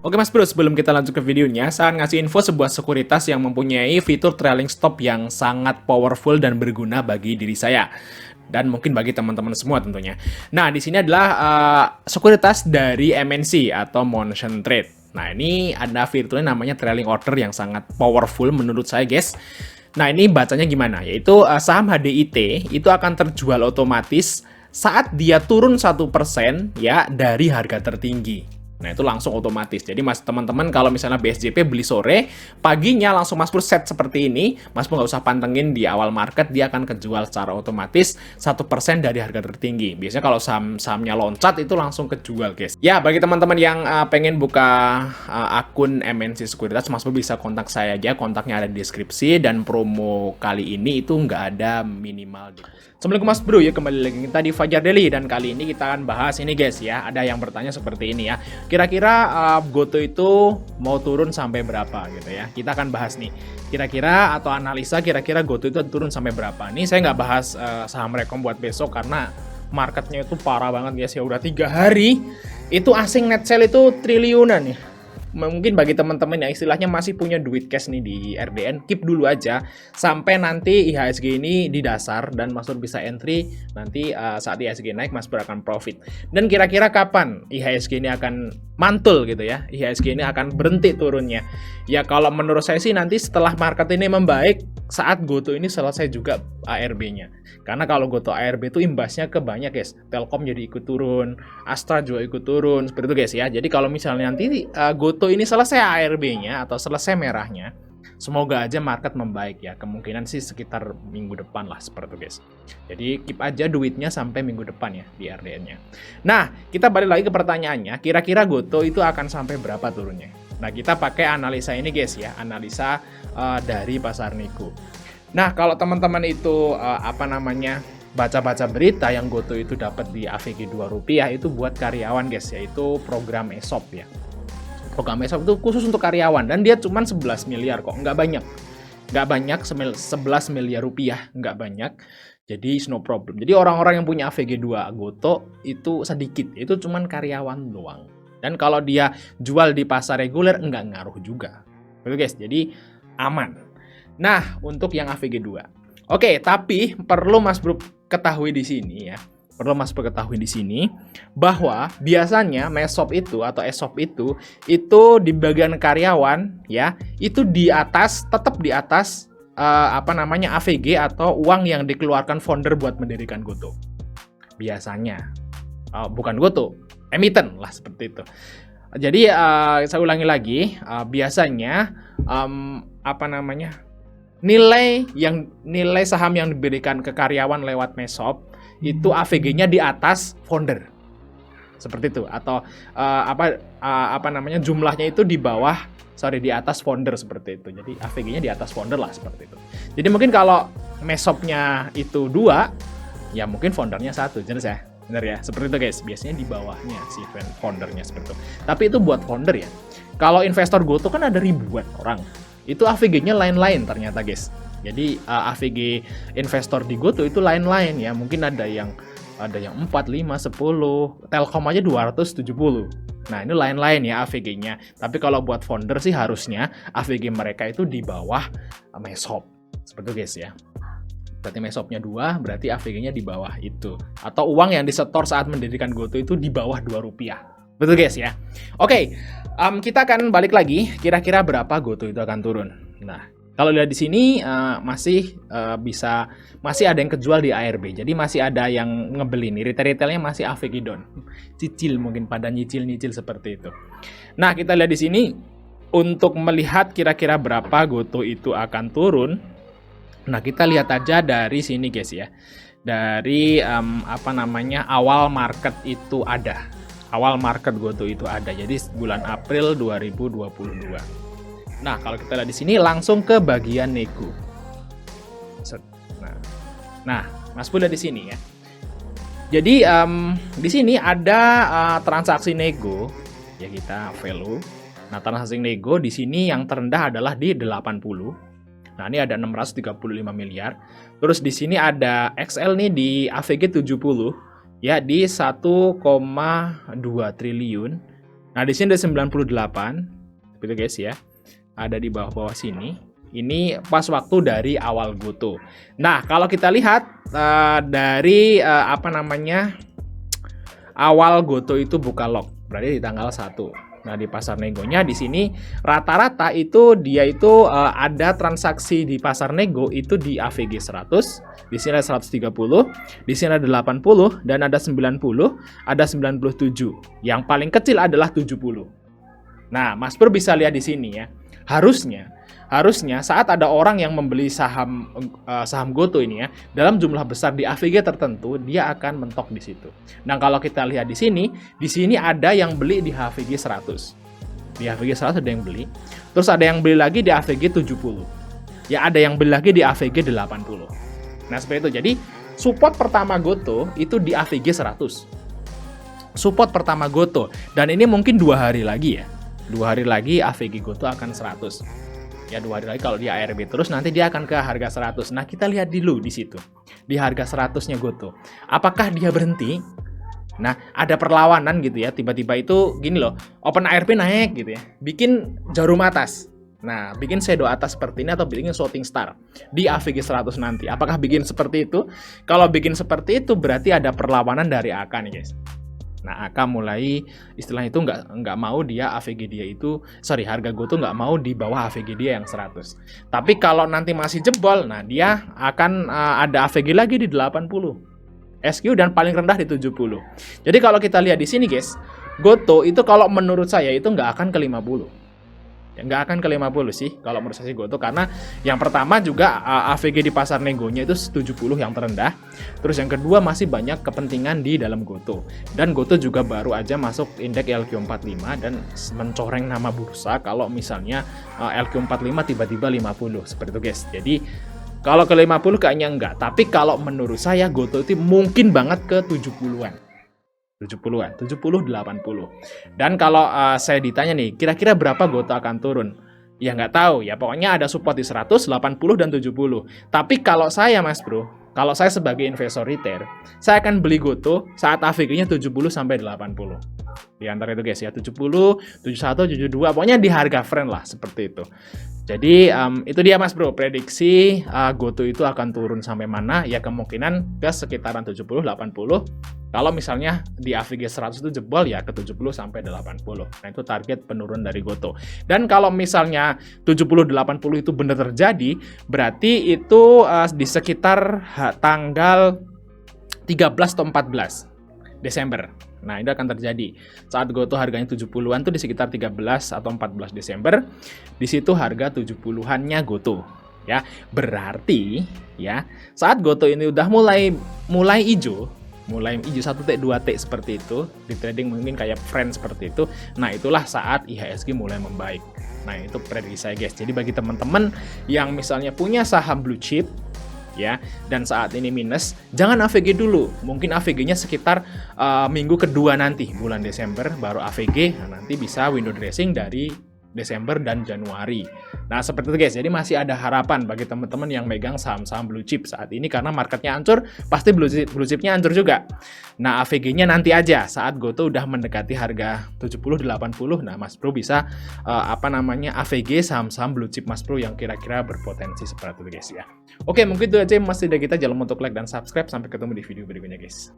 Oke Mas Bro, sebelum kita lanjut ke videonya, saya akan ngasih info sebuah sekuritas yang mempunyai fitur trailing stop yang sangat powerful dan berguna bagi diri saya. Dan mungkin bagi teman-teman semua tentunya. Nah, di sini adalah sekuritas dari MNC atau Motion Trade. Nah, ini ada fiturnya namanya trailing order yang sangat powerful menurut saya guys. Nah, ini bacanya gimana? Yaitu saham HDIT itu akan terjual otomatis saat dia turun 1% ya dari harga tertinggi. Nah, itu langsung otomatis. Jadi Mas teman-teman kalau misalnya BSJP beli sore, paginya langsung Mas Pur set seperti ini, Mas Pur nggak usah pantengin di awal market, dia akan kejual secara otomatis 1% dari harga tertinggi. Biasanya kalau saham-sahamnya loncat itu langsung kejual, guys. Ya, bagi teman-teman yang pengen buka akun MNC Sekuritas, Mas Pur bisa kontak saya aja, kontaknya ada di deskripsi, dan promo kali ini itu nggak ada minimal deposit. Assalamualaikum Mas Bro, ya kembali lagi kita di Fajar Daily, dan kali ini kita akan bahas ini guys ya. Ada yang bertanya seperti ini ya. Kira-kira Goto itu mau turun sampai berapa gitu ya. Kita akan bahas nih. Kira-kira atau analisa kira-kira Goto itu turun sampai berapa. Nih saya nggak bahas saham rekom buat besok karena marketnya itu parah banget guys ya. Udah 3 hari itu asing net sell itu triliunan ya. Mungkin bagi teman-teman yang istilahnya masih punya duit cash nih di RDN, keep dulu aja sampai nanti IHSG ini di dasar dan Mas Pur bisa entry nanti saat IHSG naik Mas Pur akan profit. Dan kira-kira kapan IHSG ini akan mantul gitu ya, IHSG ini akan berhenti turunnya. Ya kalau menurut saya sih nanti setelah market ini membaik saat Goto ini selesai juga ARB-nya. Karena kalau Goto ARB itu imbasnya ke banyak guys. Telkom jadi ikut turun, Astra juga ikut turun, seperti itu guys ya. Jadi kalau misalnya nanti Goto ini selesai ARB-nya atau selesai merahnya, semoga aja market membaik ya. Kemungkinan sih sekitar minggu depan lah seperti itu guys. Jadi keep aja duitnya sampai minggu depan ya di RDN-nya. Nah, kita balik lagi ke pertanyaannya, kira-kira Goto itu akan sampai berapa turunnya? Nah, kita pakai analisa ini guys ya, analisa dari pasar nego. Nah, kalau teman-teman itu baca-baca berita yang Goto itu dapat di AVG Rp2 itu buat karyawan guys, yaitu program ESOP ya. Program ESOP itu khusus untuk karyawan dan dia cuma 11 miliar kok, nggak banyak. Nggak banyak, 11 miliar rupiah, nggak banyak. Jadi no problem. Jadi orang-orang yang punya AVG2 Goto itu sedikit, itu cuma karyawan doang. Dan kalau dia jual di pasar reguler nggak ngaruh juga. Betul guys, jadi aman. Nah, untuk yang AVG2. Oke, tapi perlu Mas Bro ketahui di sini ya. Perlu Mas Bro ketahui di sini bahwa biasanya MESOP itu atau ESOP itu di bagian karyawan ya, itu di atas, tetap di atas AVG atau uang yang dikeluarkan founder buat mendirikan Goto. Biasanya. Bukan Goto, emiten lah seperti itu. Jadi saya ulangi lagi, biasanya nilai saham yang diberikan ke karyawan lewat MESOP itu AVG-nya di atas founder. Seperti itu atau jumlahnya itu di atas founder seperti itu. Jadi AVG-nya di atas founder lah seperti itu. Jadi mungkin kalau MESOP-nya itu 2, ya mungkin foundernya 1, jelas ya. Bener ya, seperti itu guys. Biasanya di bawahnya si foundernya seperti itu. Tapi itu buat founder ya. Kalau investor Goto kan ada ribuan orang. Itu AVG-nya lain-lain ternyata guys. Jadi AVG investor di Goto itu lain-lain ya. Mungkin ada yang 4, 5, 10. Telkom aja 270. Nah, ini lain-lain ya AVG-nya. Tapi kalau buat founder sih harusnya AVG mereka itu di bawah MESOP. Seperti itu guys ya. Berarti MESOP-nya 2, berarti AVG-nya di bawah itu. Atau uang yang disetor saat mendirikan Goto itu di bawah Rp2. Betul guys ya? Oke, kita akan balik lagi. Kira-kira berapa Goto itu akan turun? Nah, kalau lihat di sini masih ada yang kejual di ARB. Jadi masih ada yang ngebeli nih. Retail-retailnya masih AVG down. Cicil mungkin pada nyicil-nyicil seperti itu. Nah, kita lihat di sini untuk melihat kira-kira berapa Goto itu akan turun. Nah, kita lihat aja dari sini guys ya. Dari awal market itu ada. Awal market Goto itu ada. Jadi bulan April 2022. Nah, kalau kita lihat di sini langsung ke bagian nego. Nah, Mas Pur lihat di sini ya. Jadi di sini ada transaksi nego ya, kita value. Nah, transaksi nego di sini yang terendah adalah di 80. Nah, ini ada 635 miliar. Terus di sini ada XL nih di AVG 70 ya, di 1,2 triliun. Nah, di sini ada 98, gitu guys ya. Ada di bawah-bawah sini. Ini pas waktu dari awal GoTo. Nah, kalau kita lihat dari awal GoTo itu buka log, berarti di tanggal 1. Nah, di pasar negonya di sini rata-rata itu dia itu ada transaksi di pasar nego itu di AVG 100, di sini ada 130, di sini ada 80 dan ada 90, ada 97. Yang paling kecil adalah 70. Nah, Mas Bro bisa lihat di sini ya. Harusnya saat ada orang yang membeli saham GoTo ini ya, dalam jumlah besar di AVG tertentu, dia akan mentok di situ. Nah, kalau kita lihat di sini ada yang beli di AVG 100. Di AVG 100 ada yang beli. Terus ada yang beli lagi di AVG 70. Ya, ada yang beli lagi di AVG 80. Nah, seperti itu. Jadi, support pertama GoTo itu di AVG 100. Support pertama GoTo. Dan ini mungkin 2 hari lagi ya. 2 hari lagi AVG GoTo akan 100. Ya, 2 hari lagi kalau dia ARB terus nanti dia akan ke harga 100. Nah, kita lihat dulu di situ. Di harga 100-nya GoTo. Apakah dia berhenti? Nah, ada perlawanan gitu ya. Tiba-tiba itu gini loh, open ARB naik gitu ya. Bikin jarum atas. Nah, bikin shadow atas seperti ini atau bikin shooting star di AVG 100 nanti. Apakah bikin seperti itu? Kalau bikin seperti itu berarti ada perlawanan dari AK nih, guys. Nah, AK mulai istilahnya itu nggak mau dia AVG dia itu, harga GoTo nggak mau di bawah AVG dia yang 100. Tapi kalau nanti masih jebol, nah dia akan ada AVG lagi di 80. SQ dan paling rendah di 70. Jadi kalau kita lihat di sini guys, GoTo itu kalau menurut saya itu nggak akan ke 50. Nggak akan ke 50 sih kalau menurut saya GoTo, karena yang pertama juga AVG di pasar negonya itu 70 yang terendah. Terus yang kedua masih banyak kepentingan di dalam GoTo. Dan GoTo juga baru aja masuk indeks LQ45 dan mencoreng nama bursa kalau misalnya LQ45 tiba-tiba 50 seperti itu guys. Jadi kalau ke 50 kayaknya enggak, tapi kalau menurut saya GoTo itu mungkin banget ke 70-an. 70-an, 70, 80. Dan kalau saya ditanya nih, kira-kira berapa GoTo akan turun? Ya nggak tahu ya, pokoknya ada support di 100, 80, dan 70. Tapi kalau saya Mas Bro, kalau saya sebagai investor retail, saya akan beli GoTo saat AVG-nya 70 sampai 80. Di antara itu guys ya, 70, 71, 72, pokoknya di harga friend lah seperti itu. Jadi itu dia Mas Bro, prediksi GoTo itu akan turun sampai mana? Ya kemungkinan ke sekitaran 70, 80. Kalau misalnya di AVG 100 itu jebol ya ke 70 sampai 80. Nah, itu target penurun dari GoTo. Dan kalau misalnya 70 80 itu benar terjadi, berarti itu di sekitar tanggal 13 atau 14 Desember. Nah, itu akan terjadi. Saat GoTo harganya 70-an tuh di sekitar 13 atau 14 Desember. Di situ harga 70-annya GoTo. Ya, berarti ya, saat GoTo ini udah mulai hijau 1T 2T seperti itu, di trading mungkin kayak friend seperti itu. Nah, itulah saat IHSG mulai membaik. Nah, itu prediksi saya guys. Jadi bagi teman-teman yang misalnya punya saham blue chip ya, dan saat ini minus, jangan AVG dulu. Mungkin AVG-nya sekitar minggu kedua nanti, bulan Desember baru AVG. Nah, nanti bisa window dressing dari Desember dan Januari. Nah, seperti itu guys. Jadi masih ada harapan bagi teman-teman yang megang saham-saham blue chip saat ini, karena marketnya hancur, pasti blue chipnya hancur juga. Nah, AVG-nya nanti aja saat GoTo udah mendekati harga 70 80. Nah, Mas Bro bisa AVG saham-saham blue chip Mas Bro yang kira-kira berpotensi seperti itu guys ya. Oke, mungkin itu aja Mas dari kita. Jangan lupa untuk like dan subscribe. Sampai ketemu di video berikutnya guys.